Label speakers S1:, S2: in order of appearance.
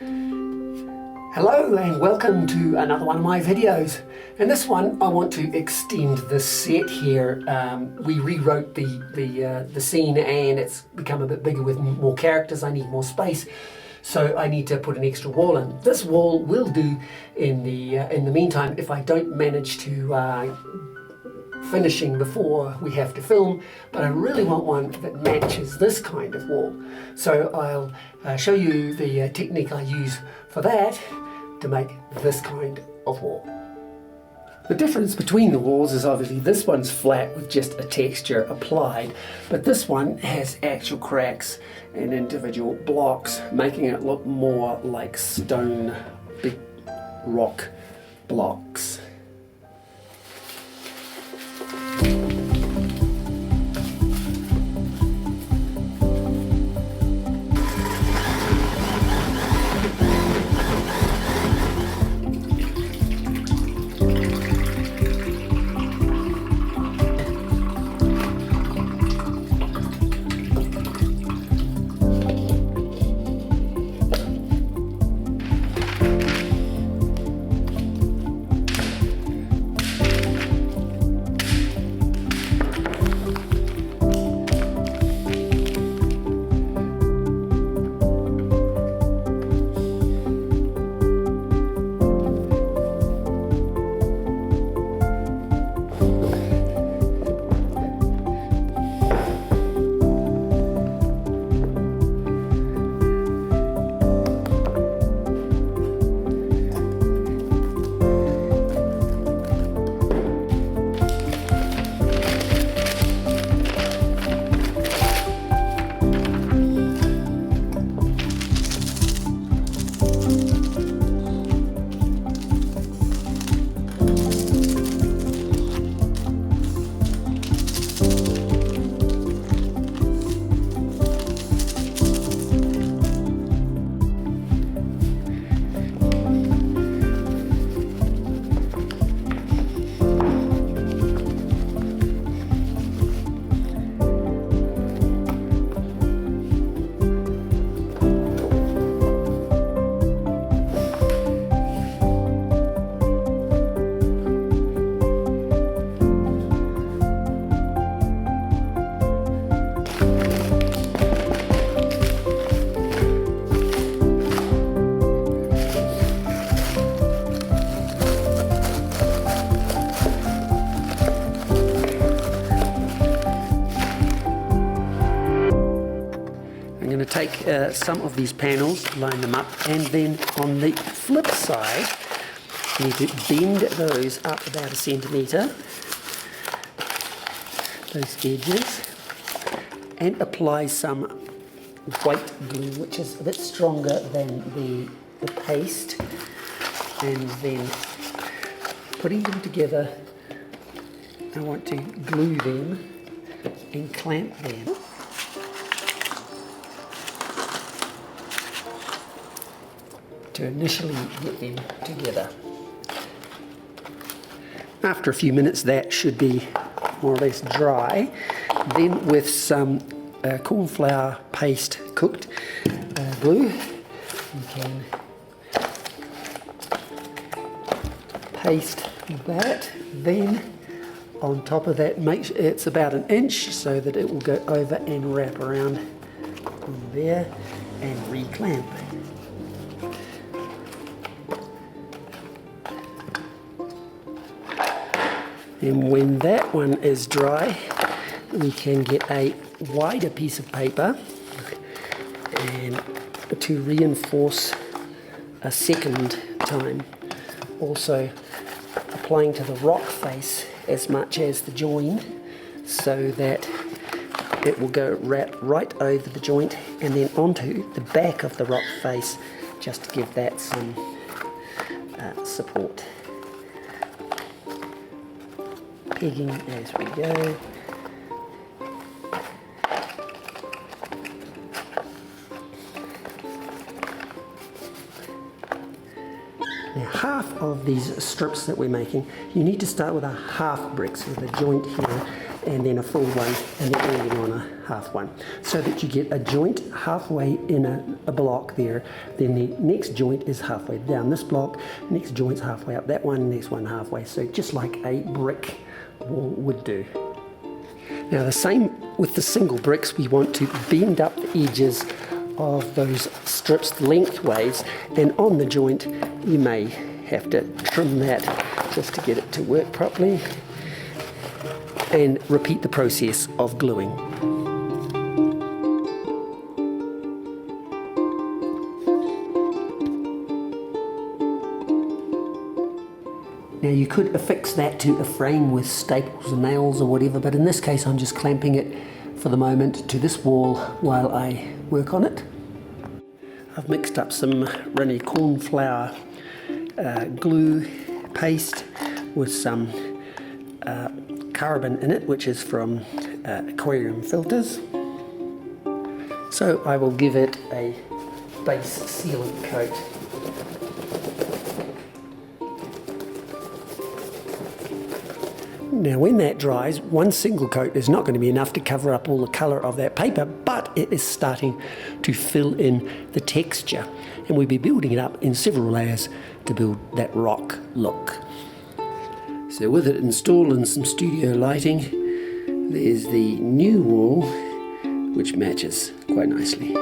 S1: Hello and welcome to another one of my videos. In this one I want to extend the set here. We rewrote the scene and it's become a bit bigger with more characters. I need more space, so I need to put an extra wall in. This wall will do in the meantime if I don't manage to finishing before we have to film, but I really want one that matches this kind of wall. So I'll show you the technique I use for that to make this kind of wall. The difference between the walls is obviously this one's flat with just a texture applied, but this one has actual cracks and individual blocks, making it look more like stone, big rock blocks. I'm going to take some of these panels, line them up, and then on the flip side, you need to bend those up about 1 centimetre, those edges, and apply some white glue, which is a bit stronger than the paste, and then putting them together, I want to glue them and clamp them. To initially get them together. After a few minutes that should be more or less dry. Then with some corn flour paste cooked glue, you can paste that. Then on top of that, make sure it's about 1 inch so that it will go over and wrap around on there and re-clamp. And when that one is dry, we can get a wider piece of paper and to reinforce a second time. Also applying to the rock face as much as the joint so that it will go wrap right over the joint and then onto the back of the rock face just to give that some support. Pegging as we go. Now half of these strips that we're making, you need to start with a half bricks with a joint here and then a full one, and then ending on a half one, so that you get a joint halfway in a block there, then the next joint is halfway down this block, next joint's halfway up that one, next one halfway, so just like a brick wall would do. Now the same with the single bricks, we want to bend up the edges of those strips lengthways, and on the joint you may have to trim that just to get it to work properly, and repeat the process of gluing. Now you could affix that to a frame with staples and nails or whatever, but in this case I'm just clamping it for the moment to this wall while I work on it. I've mixed up some runny corn flour glue paste with some carbon in it, which is from aquarium filters. So I will give it a base sealant coat. Now when that dries, one single coat is not going to be enough to cover up all the colour of that paper, but it is starting to fill in the texture, and we'll be building it up in several layers to build that rock look. So with it installed and some studio lighting, there's the new wall, which matches quite nicely.